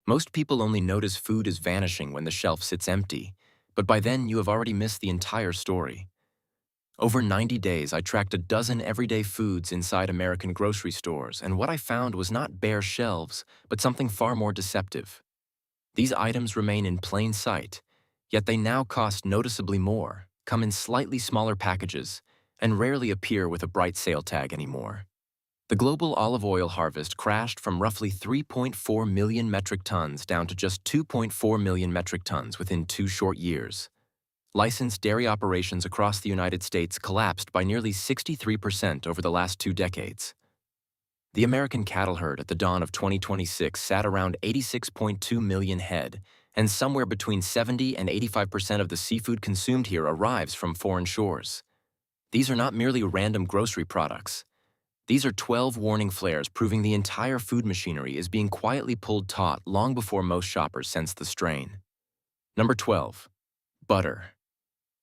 Most people only notice food is vanishing when the shelf sits empty, but by then you have already missed the entire story. Over 90 days, I tracked a dozen everyday foods inside American grocery stores, and what I found was not bare shelves, but something far more deceptive. These items remain in plain sight, yet they now cost noticeably more, come in slightly smaller packages, and rarely appear with a bright sale tag anymore. The global olive oil harvest crashed from roughly 3.4 million metric tons down to just 2.4 million metric tons within 2 short years. Licensed dairy operations across the United States collapsed by nearly 63% over the last 2 decades. The American cattle herd at the dawn of 2026 sat around 86.2 million head, and somewhere between 70 and 85% of the seafood consumed here arrives from foreign shores. These are not merely random grocery products. These are 12 warning flares proving the entire food machinery is being quietly pulled taut long before most shoppers sense the strain. Number 12. Butter.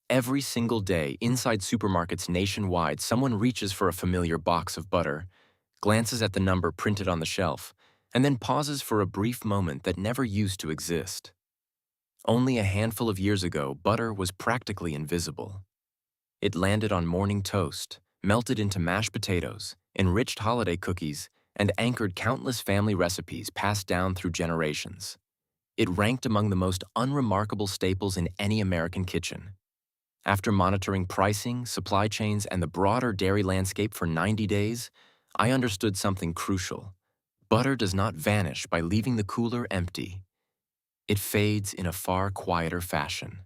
Every single day, inside supermarkets nationwide, someone reaches for a familiar box of butter, glances at the number printed on the shelf, and then pauses for a brief moment that never used to exist. Only a handful of years ago, butter was practically invisible. It landed on morning toast, melted into mashed potatoes, enriched holiday cookies, and anchored countless family recipes passed down through generations. It ranked among the most unremarkable staples in any American kitchen. After monitoring pricing, supply chains, and the broader dairy landscape for 90 days, I understood something crucial. Butter does not vanish by leaving the cooler empty. It fades in a far quieter fashion.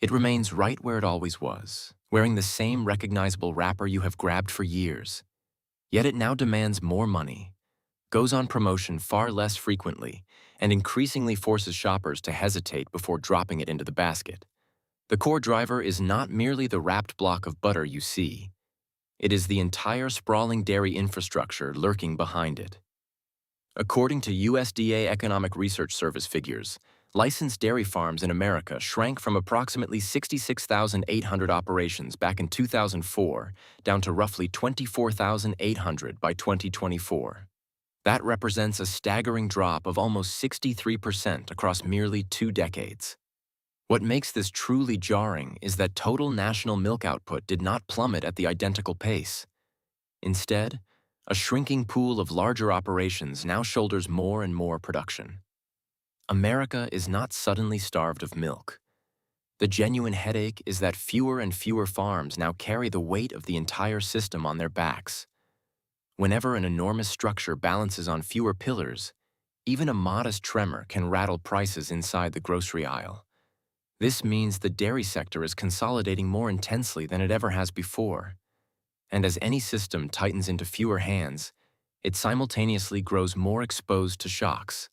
It remains right where it always was, wearing the same recognizable wrapper you have grabbed for years. Yet it now demands more money, goes on promotion far less frequently, and increasingly forces shoppers to hesitate before dropping it into the basket. The core driver is not merely the wrapped block of butter you see. It is the entire sprawling dairy infrastructure lurking behind it. According to USDA Economic Research Service figures, licensed dairy farms in America shrank from approximately 66,800 operations back in 2004 down to roughly 24,800 by 2024. That represents a staggering drop of almost 63% across merely 2 decades. What makes this truly jarring is that total national milk output did not plummet at the identical pace. Instead, a shrinking pool of larger operations now shoulders more and more production. America is not suddenly starved of milk. The genuine headache is that fewer and fewer farms now carry the weight of the entire system on their backs. Whenever an enormous structure balances on fewer pillars, even a modest tremor can rattle prices inside the grocery aisle. This means the dairy sector is consolidating more intensely than it ever has before. And as any system tightens into fewer hands, it simultaneously grows more exposed to shocks.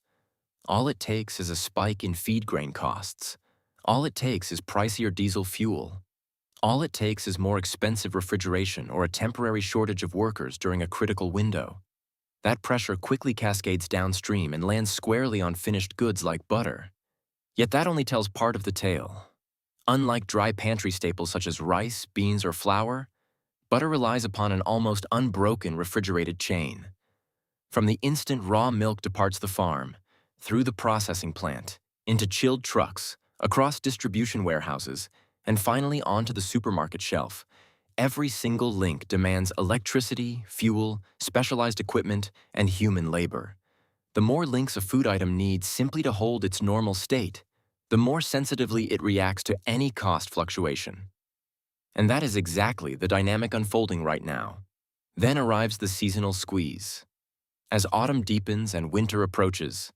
All it takes is a spike in feed grain costs. All it takes is pricier diesel fuel. All it takes is more expensive refrigeration or a temporary shortage of workers during a critical window. That pressure quickly cascades downstream and lands squarely on finished goods like butter. Yet that only tells part of the tale. Unlike dry pantry staples such as rice, beans, or flour, butter relies upon an almost unbroken refrigerated chain. From the instant raw milk departs the farm, through the processing plant, into chilled trucks, across distribution warehouses, and finally onto the supermarket shelf, every single link demands electricity, fuel, specialized equipment, and human labor. The more links a food item needs simply to hold its normal state, the more sensitively it reacts to any cost fluctuation. And that is exactly the dynamic unfolding right now. Then arrives the seasonal squeeze. As autumn deepens and winter approaches,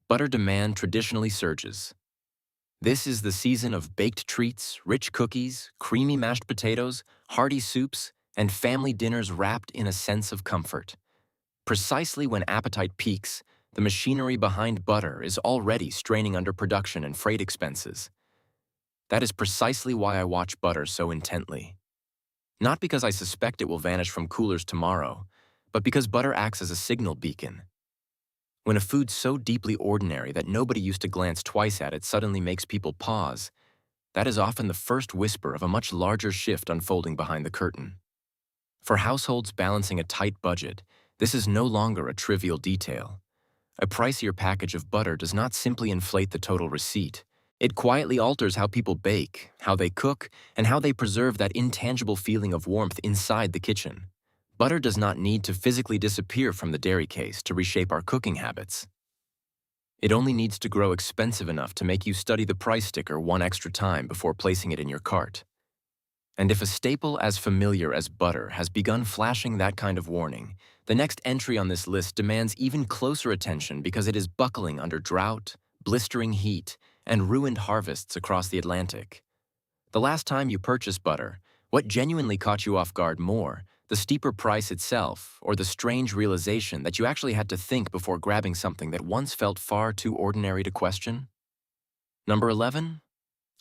butter demand traditionally surges. This is the season of baked treats, rich cookies, creamy mashed potatoes, hearty soups, and family dinners wrapped in a sense of comfort. Precisely when appetite peaks, the machinery behind butter is already straining under production and freight expenses. That is precisely why I watch butter so intently. Not because I suspect it will vanish from coolers tomorrow, but because butter acts as a signal beacon. When a food so deeply ordinary that nobody used to glance twice at it suddenly makes people pause, that is often the first whisper of a much larger shift unfolding behind the curtain. For households balancing a tight budget, this is no longer a trivial detail. A pricier package of butter does not simply inflate the total receipt. It quietly alters how people bake, how they cook, and how they preserve that intangible feeling of warmth inside the kitchen. Butter does not need to physically disappear from the dairy case to reshape our cooking habits. It only needs to grow expensive enough to make you study the price sticker one extra time before placing it in your cart. And if a staple as familiar as butter has begun flashing that kind of warning, the next entry on this list demands even closer attention because it is buckling under drought, blistering heat, and ruined harvests across the Atlantic. The last time you purchased butter, what genuinely caught you off guard more, the steeper price itself, or the strange realization that you actually had to think before grabbing something that once felt far too ordinary to question? Number 11.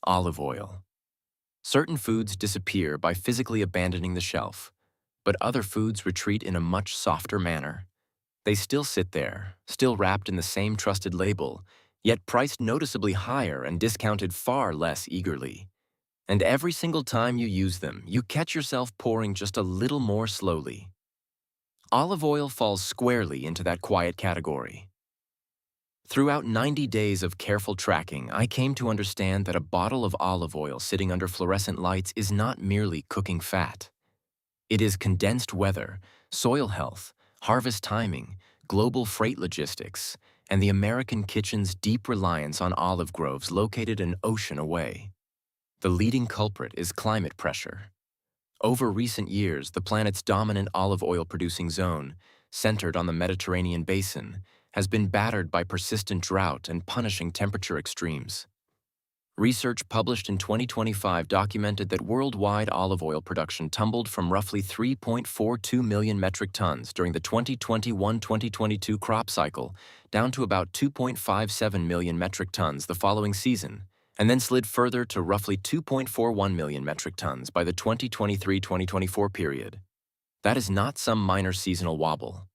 Olive oil. Certain foods disappear by physically abandoning the shelf, but other foods retreat in a much softer manner. They still sit there, still wrapped in the same trusted label, yet priced noticeably higher and discounted far less eagerly. And every single time you use them, you catch yourself pouring just a little more slowly. Olive oil falls squarely into that quiet category. Throughout 90 days of careful tracking, I came to understand that a bottle of olive oil sitting under fluorescent lights is not merely cooking fat. It is condensed weather, soil health, harvest timing, global freight logistics, and the American kitchen's deep reliance on olive groves located an ocean away. The leading culprit is climate pressure. Over recent years, the planet's dominant olive oil-producing zone, centered on the Mediterranean basin, has been battered by persistent drought and punishing temperature extremes. Research published in 2025 documented that worldwide olive oil production tumbled from roughly 3.42 million metric tons during the 2021-2022 crop cycle down to about 2.57 million metric tons the following season, and then slid further to roughly 2.41 million metric tons by the 2023-2024 period. That is not some minor seasonal wobble.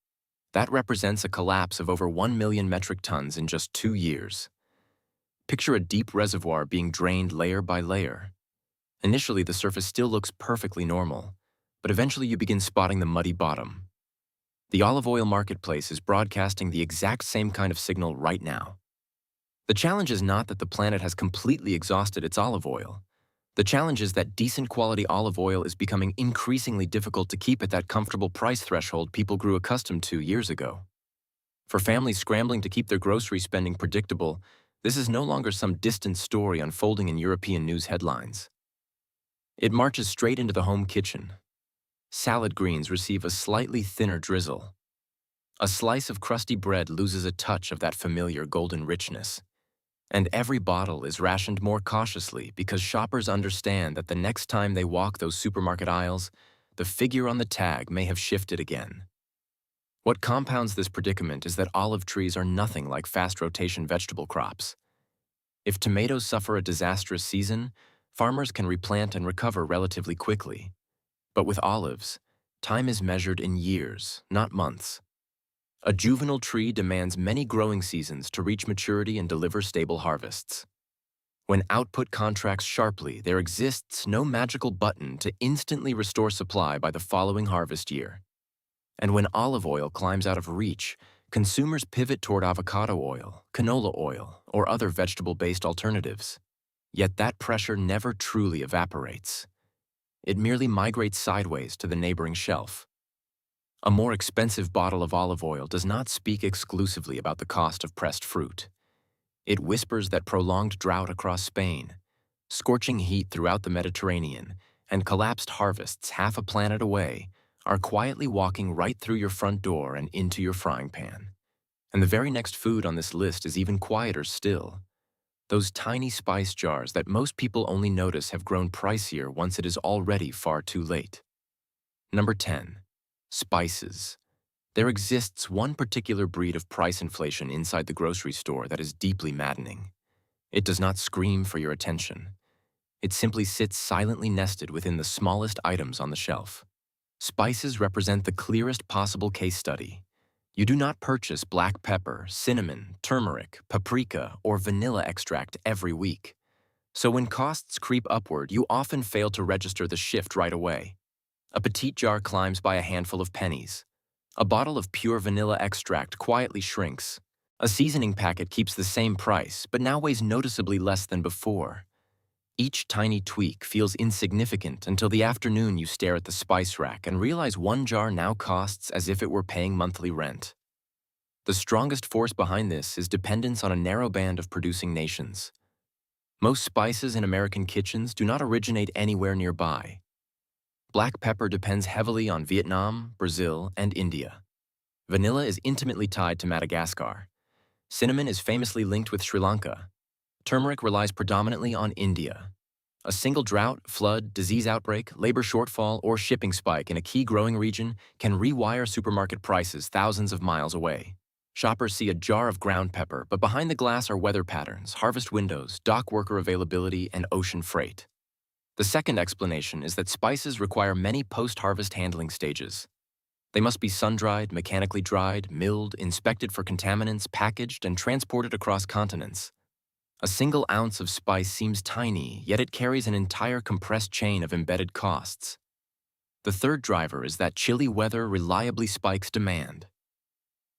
That represents a collapse of over 1 million metric tons in just 2 years. Picture a deep reservoir being drained layer by layer. Initially, the surface still looks perfectly normal, but eventually you begin spotting the muddy bottom. The olive oil marketplace is broadcasting the exact same kind of signal right now. The challenge is not that the planet has completely exhausted its olive oil. The challenge is that decent quality olive oil is becoming increasingly difficult to keep at that comfortable price threshold people grew accustomed to years ago. For families scrambling to keep their grocery spending predictable, this is no longer some distant story unfolding in European news headlines. It marches straight into the home kitchen. Salad greens receive a slightly thinner drizzle. A slice of crusty bread loses a touch of that familiar golden richness. And every bottle is rationed more cautiously because shoppers understand that the next time they walk those supermarket aisles, the figure on the tag may have shifted again. What compounds this predicament is that olive trees are nothing like fast-rotation vegetable crops. If tomatoes suffer a disastrous season, farmers can replant and recover relatively quickly. But with olives, time is measured in years, not months. A juvenile tree demands many growing seasons to reach maturity and deliver stable harvests. When output contracts sharply, there exists no magical button to instantly restore supply by the following harvest year. And when olive oil climbs out of reach, consumers pivot toward avocado oil, canola oil, or other vegetable-based alternatives. Yet that pressure never truly evaporates. It merely migrates sideways to the neighboring shelf. A more expensive bottle of olive oil does not speak exclusively about the cost of pressed fruit. It whispers that prolonged drought across Spain, scorching heat throughout the Mediterranean, and collapsed harvests half a planet away are quietly walking right through your front door and into your frying pan. And the very next food on this list is even quieter still. Those tiny spice jars that most people only notice have grown pricier once it is already far too late. Number 10. Spices. There exists one particular breed of price inflation inside the grocery store that is deeply maddening. It does not scream for your attention. It simply sits silently nested within the smallest items on the shelf. Spices represent the clearest possible case study. You do not purchase black pepper, cinnamon, turmeric, paprika, or vanilla extract every week. So when costs creep upward, you often fail to register the shift right away. A petite jar climbs by a handful of pennies. A bottle of pure vanilla extract quietly shrinks. A seasoning packet keeps the same price, but now weighs noticeably less than before. Each tiny tweak feels insignificant until the afternoon you stare at the spice rack and realize one jar now costs as if it were paying monthly rent. The strongest force behind this is dependence on a narrow band of producing nations. Most spices in American kitchens do not originate anywhere nearby. Black pepper depends heavily on Vietnam, Brazil, and India. Vanilla is intimately tied to Madagascar. Cinnamon is famously linked with Sri Lanka. Turmeric relies predominantly on India. A single drought, flood, disease outbreak, labor shortfall, or shipping spike in a key growing region can rewire supermarket prices thousands of miles away. Shoppers see a jar of ground pepper, but behind the glass are weather patterns, harvest windows, dock worker availability, and ocean freight. The second explanation is that spices require many post-harvest handling stages. They must be sun-dried, mechanically dried, milled, inspected for contaminants, packaged, and transported across continents. A single ounce of spice seems tiny, yet it carries an entire compressed chain of embedded costs. The third driver is that chilly weather reliably spikes demand.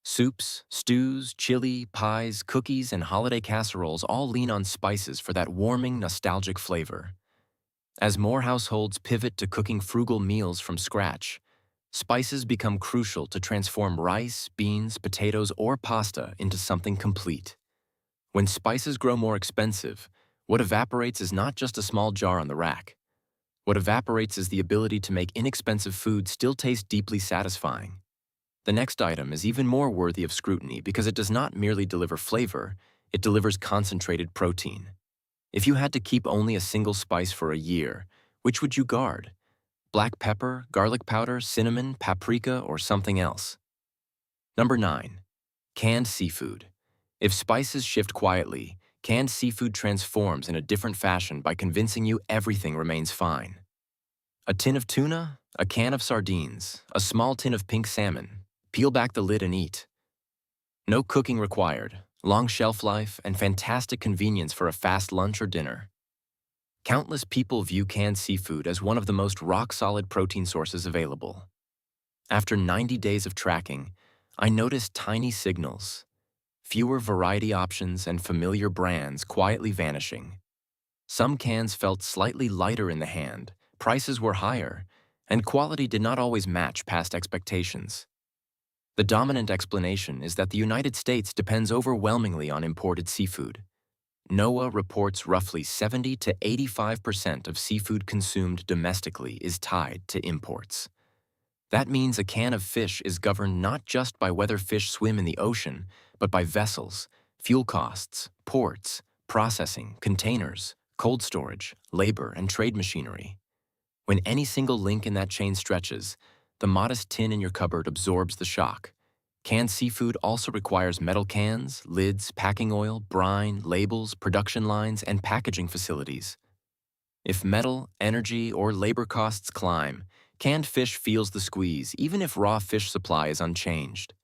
Soups, stews, chili, pies, cookies, and holiday casseroles all lean on spices for that warming, nostalgic flavor. As more households pivot to cooking frugal meals from scratch, spices become crucial to transform rice, beans, potatoes, or pasta into something complete. When spices grow more expensive, what evaporates is not just a small jar on the rack. What evaporates is the ability to make inexpensive food still taste deeply satisfying. The next item is even more worthy of scrutiny because it does not merely deliver flavor, it delivers concentrated protein. If you had to keep only a single spice for a year, which would you guard? Black pepper, garlic powder, cinnamon, paprika, or something else? Number 9. Canned seafood. If spices shift quietly, canned seafood transforms in a different fashion by convincing you everything remains fine. A tin of tuna, a can of sardines, a small tin of pink salmon. Peel back the lid and eat. No cooking required, long shelf life, and fantastic convenience for a fast lunch or dinner. Countless people view canned seafood as one of the most rock-solid protein sources available. After 90 days of tracking, I noticed tiny signals. Fewer variety options and familiar brands quietly vanishing. Some cans felt slightly lighter in the hand, prices were higher, and quality did not always match past expectations. The dominant explanation is that the United States depends overwhelmingly on imported seafood. NOAA reports roughly 70 to 85% of seafood consumed domestically is tied to imports. That means a can of fish is governed not just by whether fish swim in the ocean, but by vessels, fuel costs, ports, processing, containers, cold storage, labor, and trade machinery. When any single link in that chain stretches, the modest tin in your cupboard absorbs the shock. Canned seafood also requires metal cans, lids, packing oil, brine, labels, production lines, and packaging facilities. If metal, energy, or labor costs climb, canned fish feels the squeeze, even if raw fish supply is unchanged.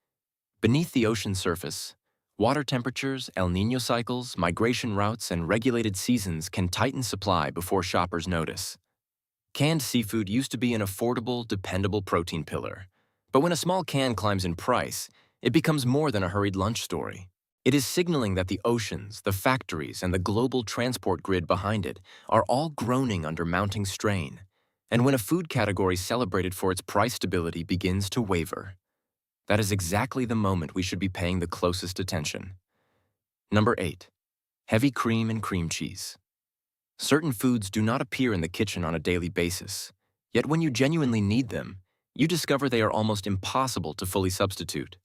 Beneath the ocean surface, water temperatures, El Niño cycles, migration routes, and regulated seasons can tighten supply before shoppers notice. Canned seafood used to be an affordable, dependable protein pillar. But when a small can climbs in price, it becomes more than a hurried lunch story. It is signaling that the oceans, the factories, and the global transport grid behind it are all groaning under mounting strain. And when a food category celebrated for its price stability begins to waver, that is exactly the moment we should be paying the closest attention. Number 8. Heavy cream and cream cheese. Certain foods do not appear in the kitchen on a daily basis, yet when you genuinely need them, you discover they are almost impossible to fully substitute.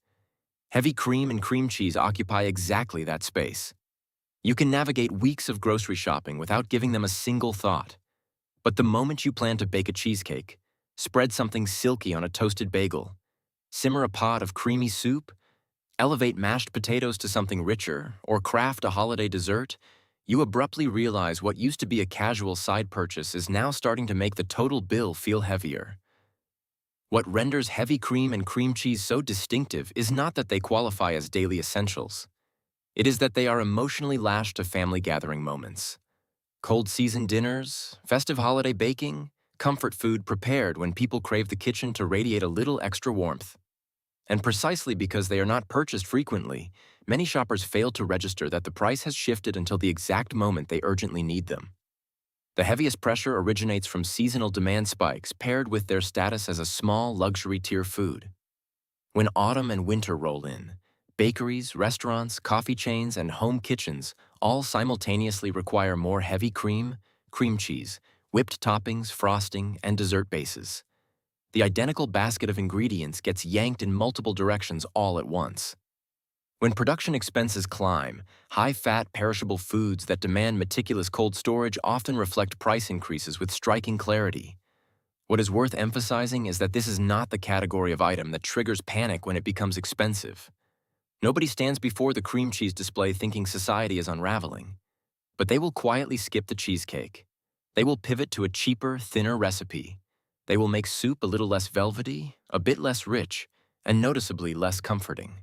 Heavy cream and cream cheese occupy exactly that space. You can navigate weeks of grocery shopping without giving them a single thought. But the moment you plan to bake a cheesecake, spread something silky on a toasted bagel, simmer a pot of creamy soup, elevate mashed potatoes to something richer, or craft a holiday dessert, you abruptly realize what used to be a casual side purchase is now starting to make the total bill feel heavier. What renders heavy cream and cream cheese so distinctive is not that they qualify as daily essentials. It is that they are emotionally lashed to family gathering moments. Cold season dinners, festive holiday baking, comfort food prepared when people crave the kitchen to radiate a little extra warmth. And precisely because they are not purchased frequently, many shoppers fail to register that the price has shifted until the exact moment they urgently need them. The heaviest pressure originates from seasonal demand spikes paired with their status as a small luxury tier food. When autumn and winter roll in, bakeries, restaurants, coffee chains, and home kitchens all simultaneously require more heavy cream, cream cheese, whipped toppings, frosting, and dessert bases. The identical basket of ingredients gets yanked in multiple directions all at once. When production expenses climb, high-fat, perishable foods that demand meticulous cold storage often reflect price increases with striking clarity. What is worth emphasizing is that this is not the category of item that triggers panic when it becomes expensive. Nobody stands before the cream cheese display thinking society is unraveling. But they will quietly skip the cheesecake. They will pivot to a cheaper, thinner recipe. They will make soup a little less velvety, a bit less rich, and noticeably less comforting.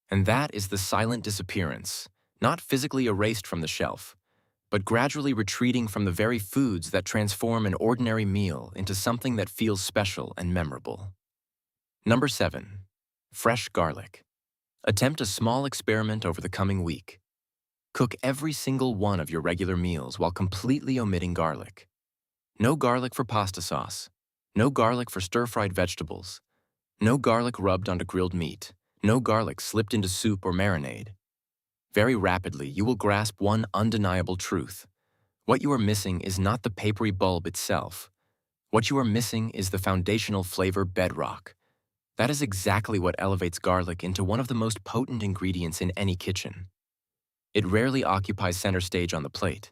And that is the silent disappearance, not physically erased from the shelf, but gradually retreating from the very foods that transform an ordinary meal into something that feels special and memorable. Number 7. Fresh garlic. Attempt a small experiment over the coming week. Cook every single one of your regular meals while completely omitting garlic. No garlic for pasta sauce. No garlic for stir-fried vegetables. No garlic rubbed onto grilled meat. No garlic slipped into soup or marinade. Very rapidly, you will grasp one undeniable truth. What you are missing is not the papery bulb itself. What you are missing is the foundational flavor bedrock. That is exactly what elevates garlic into one of the most potent ingredients in any kitchen. It rarely occupies center stage on the plate.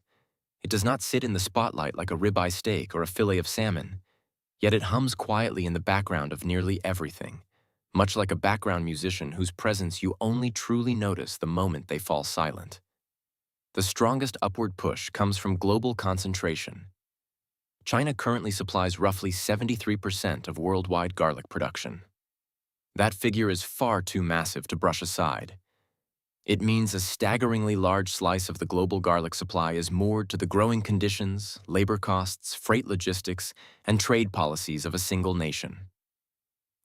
It does not sit in the spotlight like a ribeye steak or a fillet of salmon, yet it hums quietly in the background of nearly everything, much like a background musician whose presence you only truly notice the moment they fall silent. The strongest upward push comes from global concentration. China currently supplies roughly 73% of worldwide garlic production. That figure is far too massive to brush aside. It means a staggeringly large slice of the global garlic supply is moored to the growing conditions, labor costs, freight logistics, and trade policies of a single nation.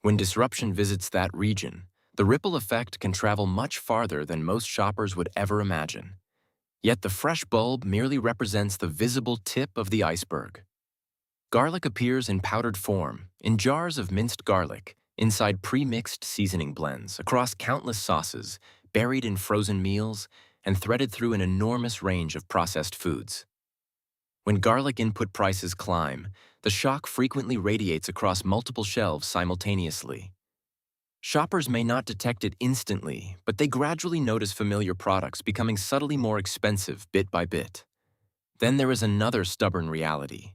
When disruption visits that region, the ripple effect can travel much farther than most shoppers would ever imagine. Yet the fresh bulb merely represents the visible tip of the iceberg. Garlic appears in powdered form, in jars of minced garlic, inside pre-mixed seasoning blends, across countless sauces, buried in frozen meals, and threaded through an enormous range of processed foods. When garlic input prices climb, the shock frequently radiates across multiple shelves simultaneously. Shoppers may not detect it instantly, but they gradually notice familiar products becoming subtly more expensive bit by bit. Then there is another stubborn reality.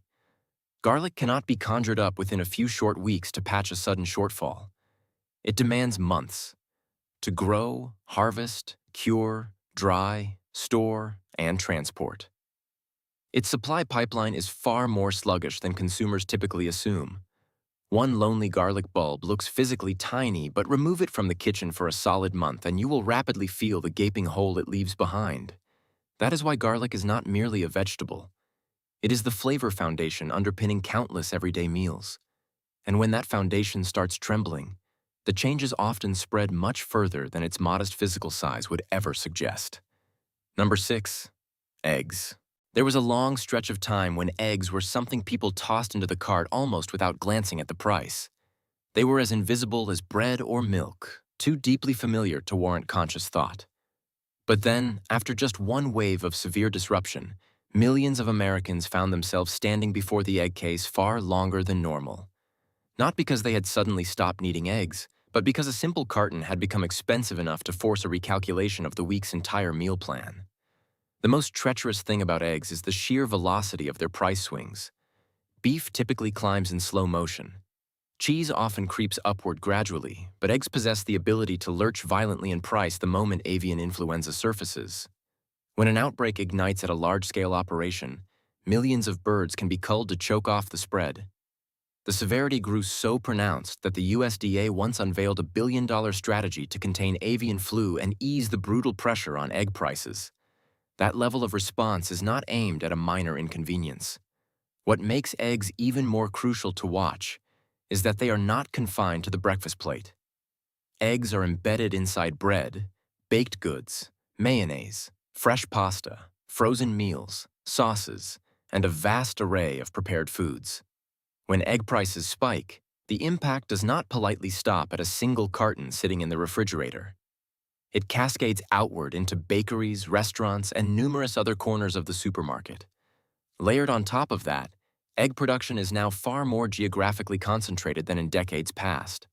Garlic cannot be conjured up within a few short weeks to patch a sudden shortfall. It demands months to grow, harvest, cure, dry, store, and transport. Its supply pipeline is far more sluggish than consumers typically assume. One lonely garlic bulb looks physically tiny, but remove it from the kitchen for a solid month and you will rapidly feel the gaping hole it leaves behind. That is why garlic is not merely a vegetable. It is the flavor foundation underpinning countless everyday meals. And when that foundation starts trembling, the changes often spread much further than its modest physical size would ever suggest. Number 6. Eggs. There was a long stretch of time when eggs were something people tossed into the cart almost without glancing at the price. They were as invisible as bread or milk, too deeply familiar to warrant conscious thought. But then, after just one wave of severe disruption, millions of Americans found themselves standing before the egg case far longer than normal. Not because they had suddenly stopped needing eggs, but because a simple carton had become expensive enough to force a recalculation of the week's entire meal plan. The most treacherous thing about eggs is the sheer velocity of their price swings. Beef typically climbs in slow motion. Cheese often creeps upward gradually, but eggs possess the ability to lurch violently in price the moment avian influenza surfaces. When an outbreak ignites at a large-scale operation, millions of birds can be culled to choke off the spread. The severity grew so pronounced that the USDA once unveiled a billion-dollar strategy to contain avian flu and ease the brutal pressure on egg prices. That level of response is not aimed at a minor inconvenience. What makes eggs even more crucial to watch is that they are not confined to the breakfast plate. Eggs are embedded inside bread, baked goods, mayonnaise, fresh pasta, frozen meals, sauces, and a vast array of prepared foods. When egg prices spike, the impact does not politely stop at a single carton sitting in the refrigerator. It cascades outward into bakeries, restaurants, and numerous other corners of the supermarket. Layered on top of that, egg production is now far more geographically concentrated than in decades past.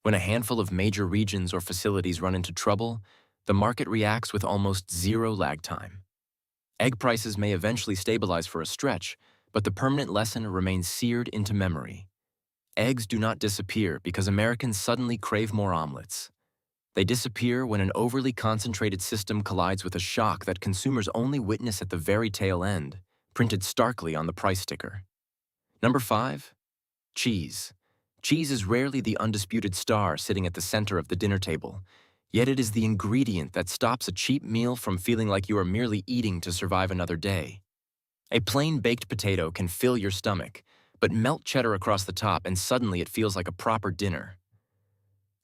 When a handful of major regions or facilities run into trouble, the market reacts with almost zero lag time. Egg prices may eventually stabilize for a stretch, but the permanent lesson remains seared into memory. Eggs do not disappear because Americans suddenly crave more omelets. They disappear when an overly concentrated system collides with a shock that consumers only witness at the very tail end, printed starkly on the price sticker. Number 5. Cheese. Cheese is rarely the undisputed star sitting at the center of the dinner table, yet it is the ingredient that stops a cheap meal from feeling like you are merely eating to survive another day. A plain baked potato can fill your stomach, but melt cheddar across the top and suddenly it feels like a proper dinner.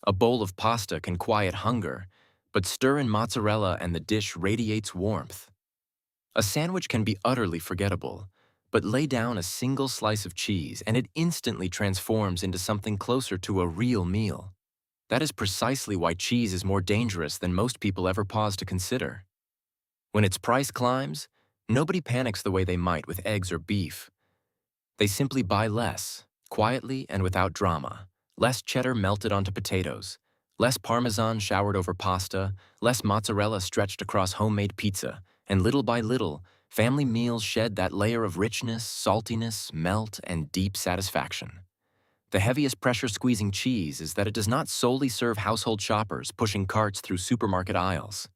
A bowl of pasta can quiet hunger, but stir in mozzarella and the dish radiates warmth. A sandwich can be utterly forgettable, but lay down a single slice of cheese and it instantly transforms into something closer to a real meal. That is precisely why cheese is more dangerous than most people ever pause to consider. When its price climbs, nobody panics the way they might with eggs or beef. They simply buy less, quietly and without drama. Less cheddar melted onto potatoes, less parmesan showered over pasta, less mozzarella stretched across homemade pizza, and little by little, family meals shed that layer of richness, saltiness, melt, and deep satisfaction. The heaviest pressure squeezing cheese is that it does not solely serve household shoppers pushing carts through supermarket aisles.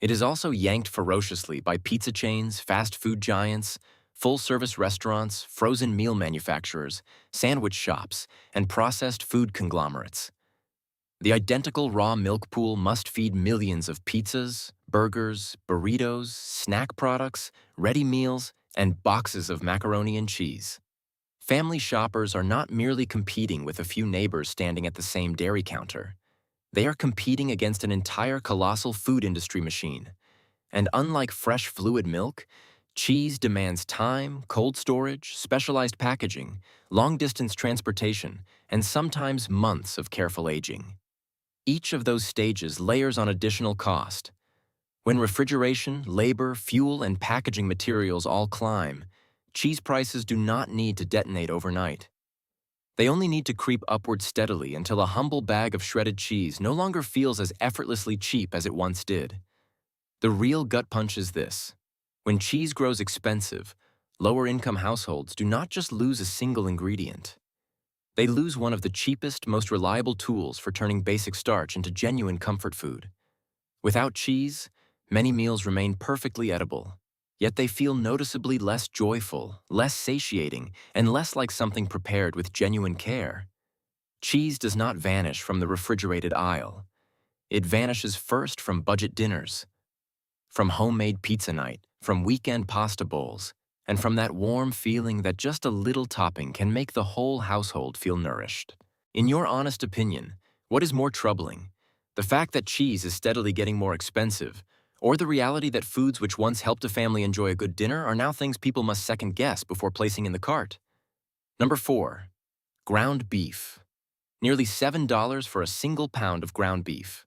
It is also yanked ferociously by pizza chains, fast food giants, full-service restaurants, frozen meal manufacturers, sandwich shops, and processed food conglomerates. The identical raw milk pool must feed millions of pizzas, burgers, burritos, snack products, ready meals, and boxes of macaroni and cheese. Family shoppers are not merely competing with a few neighbors standing at the same dairy counter. They are competing against an entire colossal food industry machine. And unlike fresh fluid milk, cheese demands time, cold storage, specialized packaging, long-distance transportation, and sometimes months of careful aging. Each of those stages layers on additional cost. When refrigeration, labor, fuel, and packaging materials all climb, cheese prices do not need to detonate overnight. They only need to creep upward steadily until a humble bag of shredded cheese no longer feels as effortlessly cheap as it once did. The real gut punch is this. When cheese grows expensive, lower-income households do not just lose a single ingredient. They lose one of the cheapest, most reliable tools for turning basic starch into genuine comfort food. Without cheese, many meals remain perfectly edible, yet they feel noticeably less joyful, less satiating, and less like something prepared with genuine care. Cheese does not vanish from the refrigerated aisle. It vanishes first from budget dinners, from homemade pizza night, from weekend pasta bowls, and from that warm feeling that just a little topping can make the whole household feel nourished. In your honest opinion, what is more troubling? The fact that cheese is steadily getting more expensive, or the reality that foods which once helped a family enjoy a good dinner are now things people must second-guess before placing in the cart? Number 4. Ground beef. Nearly $7 for a single pound of ground beef.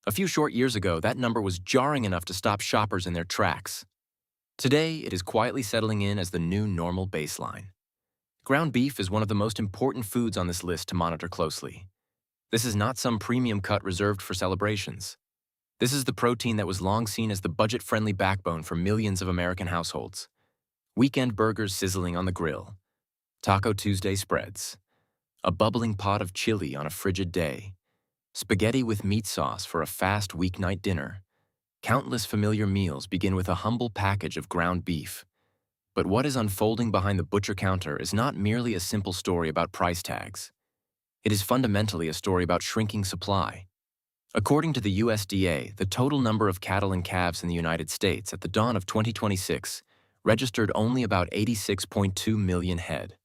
A few short years ago, that number was jarring enough to stop shoppers in their tracks. Today, it is quietly settling in as the new normal baseline. Ground beef is one of the most important foods on this list to monitor closely. This is not some premium cut reserved for celebrations. This is the protein that was long seen as the budget-friendly backbone for millions of American households. Weekend burgers sizzling on the grill. Taco Tuesday spreads. A bubbling pot of chili on a frigid day. Spaghetti with meat sauce for a fast weeknight dinner. Countless familiar meals begin with a humble package of ground beef. But what is unfolding behind the butcher counter is not merely a simple story about price tags. It is fundamentally a story about shrinking supply. According to the USDA, the total number of cattle and calves in the United States at the dawn of 2026 registered only about 86.2 million head.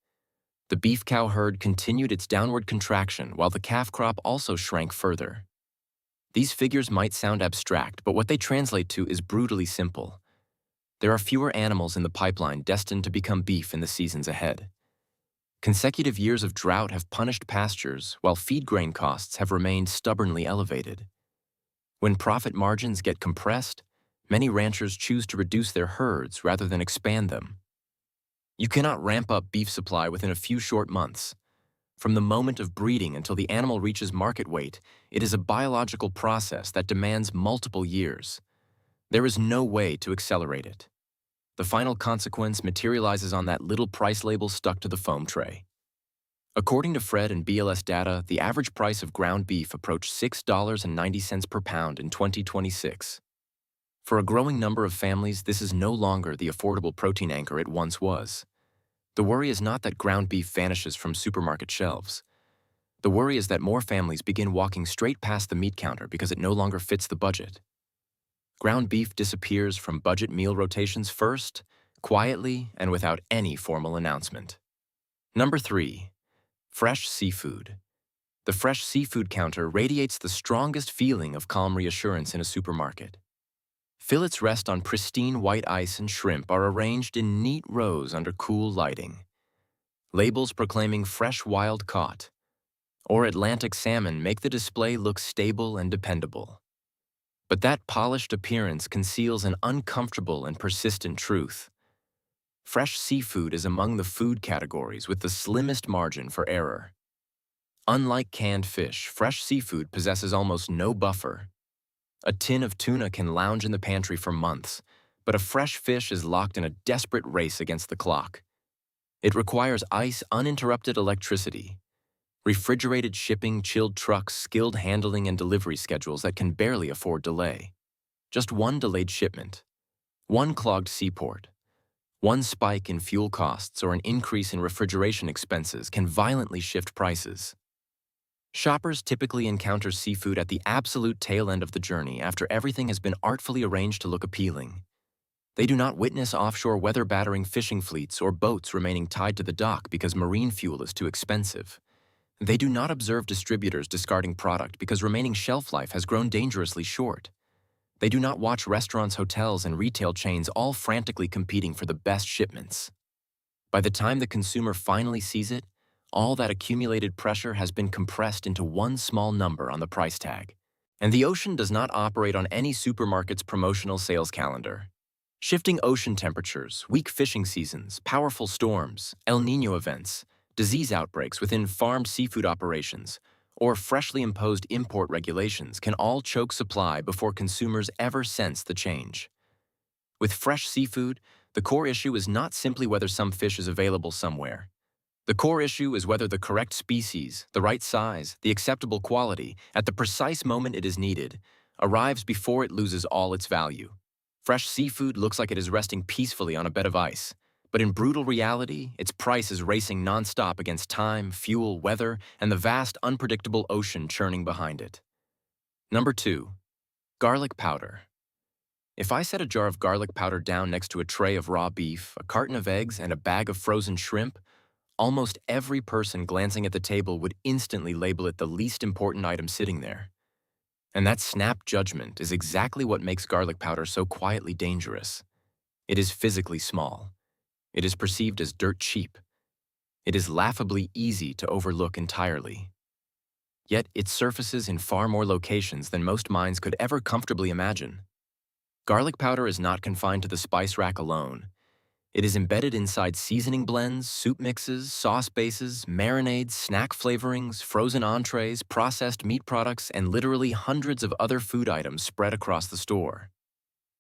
The beef cow herd continued its downward contraction while the calf crop also shrank further. These figures might sound abstract, but what they translate to is brutally simple. There are fewer animals in the pipeline destined to become beef in the seasons ahead. Consecutive years of drought have punished pastures, while feed grain costs have remained stubbornly elevated. When profit margins get compressed, many ranchers choose to reduce their herds rather than expand them. You cannot ramp up beef supply within a few short months. From the moment of breeding until the animal reaches market weight, it is a biological process that demands multiple years. There is no way to accelerate it. The final consequence materializes on that little price label stuck to the foam tray. According to Fred and BLS data, the average price of ground beef approached $6.90 per pound in 2026. For a growing number of families, this is no longer the affordable protein anchor it once was. The worry is not that ground beef vanishes from supermarket shelves. The worry is that more families begin walking straight past the meat counter because it no longer fits the budget. Ground beef disappears from budget meal rotations first, quietly, and without any formal announcement. Number 3. Fresh seafood. The fresh seafood counter radiates the strongest feeling of calm reassurance in a supermarket. Fillets rest on pristine white ice and shrimp are arranged in neat rows under cool lighting. Labels proclaiming fresh wild caught or Atlantic salmon make the display look stable and dependable. But that polished appearance conceals an uncomfortable and persistent truth. Fresh seafood is among the food categories with the slimmest margin for error. Unlike canned fish, fresh seafood possesses almost no buffer. A tin of tuna can lounge in the pantry for months, but a fresh fish is locked in a desperate race against the clock. It requires ice, uninterrupted electricity, refrigerated shipping, chilled trucks, skilled handling, and delivery schedules that can barely afford delay. Just one delayed shipment, one clogged seaport, one spike in fuel costs or an increase in refrigeration expenses can violently shift prices. Shoppers typically encounter seafood at the absolute tail end of the journey after everything has been artfully arranged to look appealing. They do not witness offshore weather-battering fishing fleets or boats remaining tied to the dock because marine fuel is too expensive. They do not observe distributors discarding product because remaining shelf life has grown dangerously short. They do not watch restaurants, hotels, and retail chains all frantically competing for the best shipments. By the time the consumer finally sees it, all that accumulated pressure has been compressed into one small number on the price tag. And the ocean does not operate on any supermarket's promotional sales calendar. Shifting ocean temperatures, weak fishing seasons, powerful storms, El Niño events, disease outbreaks within farmed seafood operations, or freshly imposed import regulations can all choke supply before consumers ever sense the change. With fresh seafood, the core issue is not simply whether some fish is available somewhere. The core issue is whether the correct species, the right size, the acceptable quality, at the precise moment it is needed, arrives before it loses all its value. Fresh seafood looks like it is resting peacefully on a bed of ice, but in brutal reality, its price is racing nonstop against time, fuel, weather, and the vast, unpredictable ocean churning behind it. Number 2. Garlic powder. If I set a jar of garlic powder down next to a tray of raw beef, a carton of eggs, and a bag of frozen shrimp, almost every person glancing at the table would instantly label it the least important item sitting there. And that snap judgment is exactly what makes garlic powder so quietly dangerous. It is physically small. It is perceived as dirt cheap. It is laughably easy to overlook entirely. Yet it surfaces in far more locations than most minds could ever comfortably imagine. Garlic powder is not confined to the spice rack alone. It is embedded inside seasoning blends, soup mixes, sauce bases, marinades, snack flavorings, frozen entrees, processed meat products, and literally hundreds of other food items spread across the store.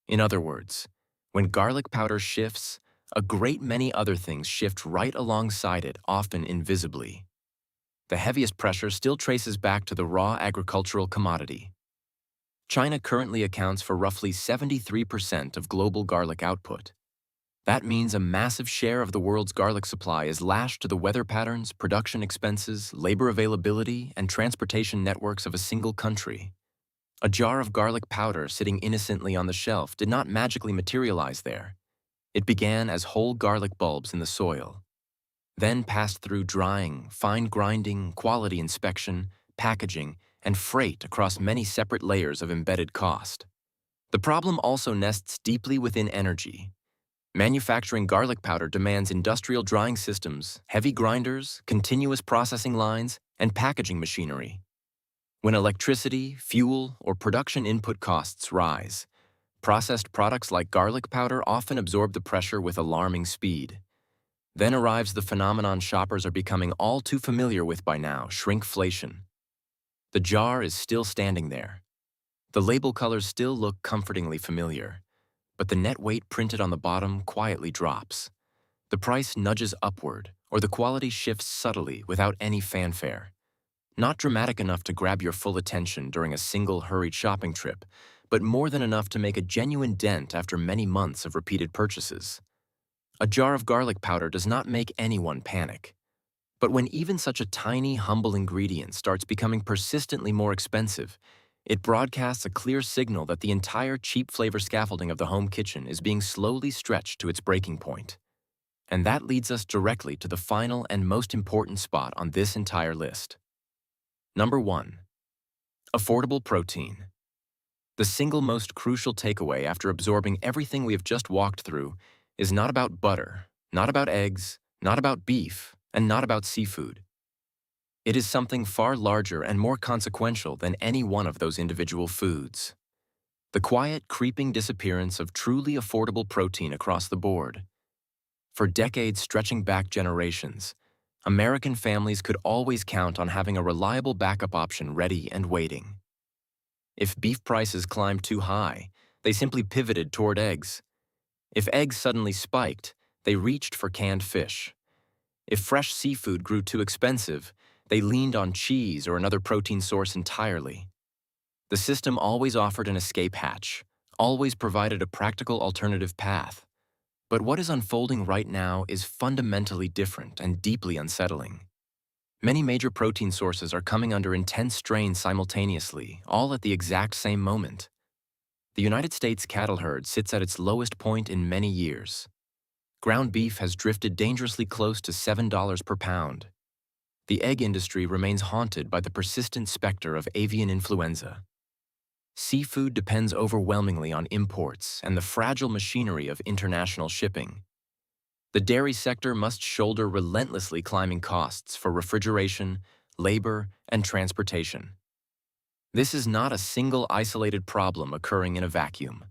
In other words, when garlic powder shifts, a great many other things shift right alongside it, often invisibly. The heaviest pressure still traces back to the raw agricultural commodity. China currently accounts for roughly 73% of global garlic output. That means a massive share of the world's garlic supply is lashed to the weather patterns, production expenses, labor availability, and transportation networks of a single country. A jar of garlic powder sitting innocently on the shelf did not magically materialize there. It began as whole garlic bulbs in the soil. then passed through drying, fine grinding, quality inspection, packaging, and freight across many separate layers of embedded cost. The problem also nests deeply within energy. Manufacturing garlic powder demands industrial drying systems, heavy grinders, continuous processing lines, and packaging machinery. When electricity, fuel, or production input costs rise, processed products like garlic powder often absorb the pressure with alarming speed. Then arrives the phenomenon shoppers are becoming all too familiar with by now, shrinkflation. The jar is still standing there. The label colors still look comfortingly familiar, but the net weight printed on the bottom quietly drops. The price nudges upward, or the quality shifts subtly without any fanfare. Not dramatic enough to grab your full attention during a single hurried shopping trip, but more than enough to make a genuine dent after many months of repeated purchases. A jar of garlic powder does not make anyone panic. But when even such a tiny, humble ingredient starts becoming persistently more expensive, it broadcasts a clear signal that the entire cheap flavor scaffolding of the home kitchen is being slowly stretched to its breaking point. And that leads us directly to the final and most important spot on this entire list. Number 1. Affordable protein. The single most crucial takeaway after absorbing everything we have just walked through is not about butter, not about eggs, not about beef, and not about seafood. It is something far larger and more consequential than any one of those individual foods. The quiet, creeping disappearance of truly affordable protein across the board. For decades stretching back generations, American families could always count on having a reliable backup option ready and waiting. If beef prices climbed too high, they simply pivoted toward eggs. If eggs suddenly spiked, they reached for canned fish. If fresh seafood grew too expensive, they leaned on cheese or another protein source entirely. The system always offered an escape hatch, always provided a practical alternative path. But what is unfolding right now is fundamentally different and deeply unsettling. Many major protein sources are coming under intense strain simultaneously, all at the exact same moment. The United States cattle herd sits at its lowest point in many years. Ground beef has drifted dangerously close to $7 per pound. The egg industry remains haunted by the persistent specter of avian influenza. Seafood depends overwhelmingly on imports and the fragile machinery of international shipping. The dairy sector must shoulder relentlessly climbing costs for refrigeration, labor, and transportation. This is not a single isolated problem occurring in a vacuum.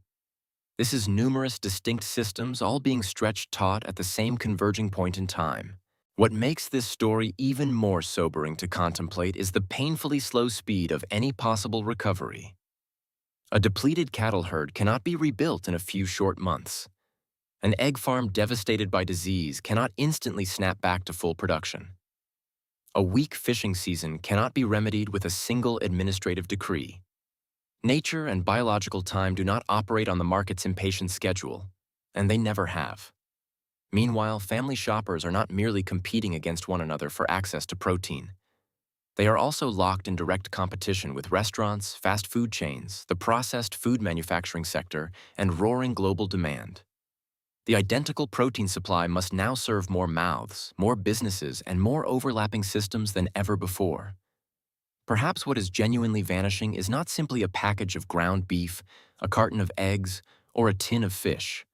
This is numerous distinct systems all being stretched taut at the same converging point in time. What makes this story even more sobering to contemplate is the painfully slow speed of any possible recovery. A depleted cattle herd cannot be rebuilt in a few short months. An egg farm devastated by disease cannot instantly snap back to full production. A weak fishing season cannot be remedied with a single administrative decree. Nature and biological time do not operate on the market's impatient schedule, and they never have. Meanwhile, family shoppers are not merely competing against one another for access to protein. They are also locked in direct competition with restaurants, fast food chains, the processed food manufacturing sector, and roaring global demand. The identical protein supply must now serve more mouths, more businesses, and more overlapping systems than ever before. Perhaps what is genuinely vanishing is not simply a package of ground beef, a carton of eggs, or a tin of fish.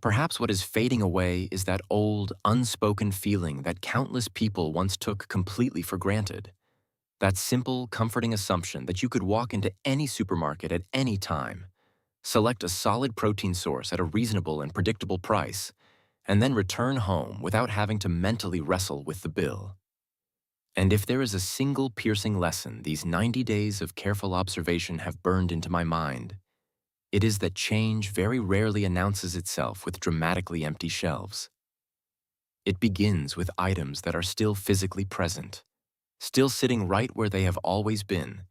Perhaps what is fading away is that old, unspoken feeling that countless people once took completely for granted. That simple, comforting assumption that you could walk into any supermarket at any time, select a solid protein source at a reasonable and predictable price, and then return home without having to mentally wrestle with the bill. And if there is a single piercing lesson these 90 days of careful observation have burned into my mind, it is that change very rarely announces itself with dramatically empty shelves. It begins with items that are still physically present, still sitting right where they have always been,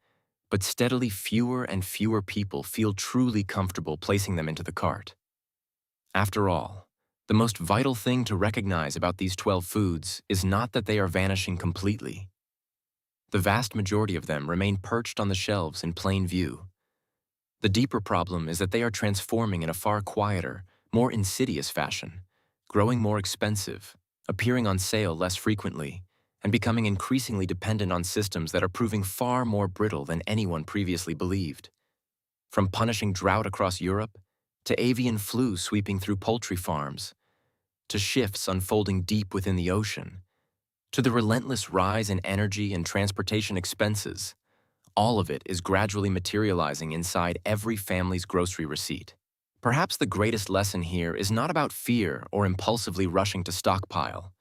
but steadily fewer and fewer people feel truly comfortable placing them into the cart. After all, the most vital thing to recognize about these 12 foods is not that they are vanishing completely. The vast majority of them remain perched on the shelves in plain view. The deeper problem is that they are transforming in a far quieter, more insidious fashion, growing more expensive, appearing on sale less frequently, and becoming increasingly dependent on systems that are proving far more brittle than anyone previously believed. From punishing drought across Europe, to avian flu sweeping through poultry farms, to shifts unfolding deep within the ocean, to the relentless rise in energy and transportation expenses, all of it is gradually materializing inside every family's grocery receipt. Perhaps the greatest lesson here is not about fear or impulsively rushing to stockpile.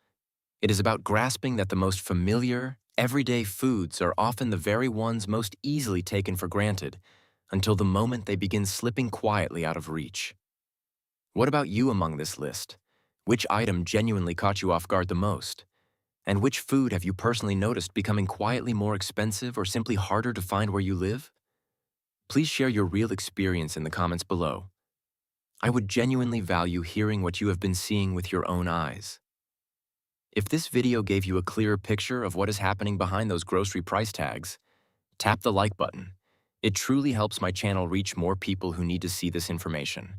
It is about grasping that the most familiar, everyday foods are often the very ones most easily taken for granted until the moment they begin slipping quietly out of reach. What about you among this list? Which item genuinely caught you off guard the most? And which food have you personally noticed becoming quietly more expensive or simply harder to find where you live? Please share your real experience in the comments below. I would genuinely value hearing what you have been seeing with your own eyes. If this video gave you a clearer picture of what is happening behind those grocery price tags, tap the like button. It truly helps my channel reach more people who need to see this information.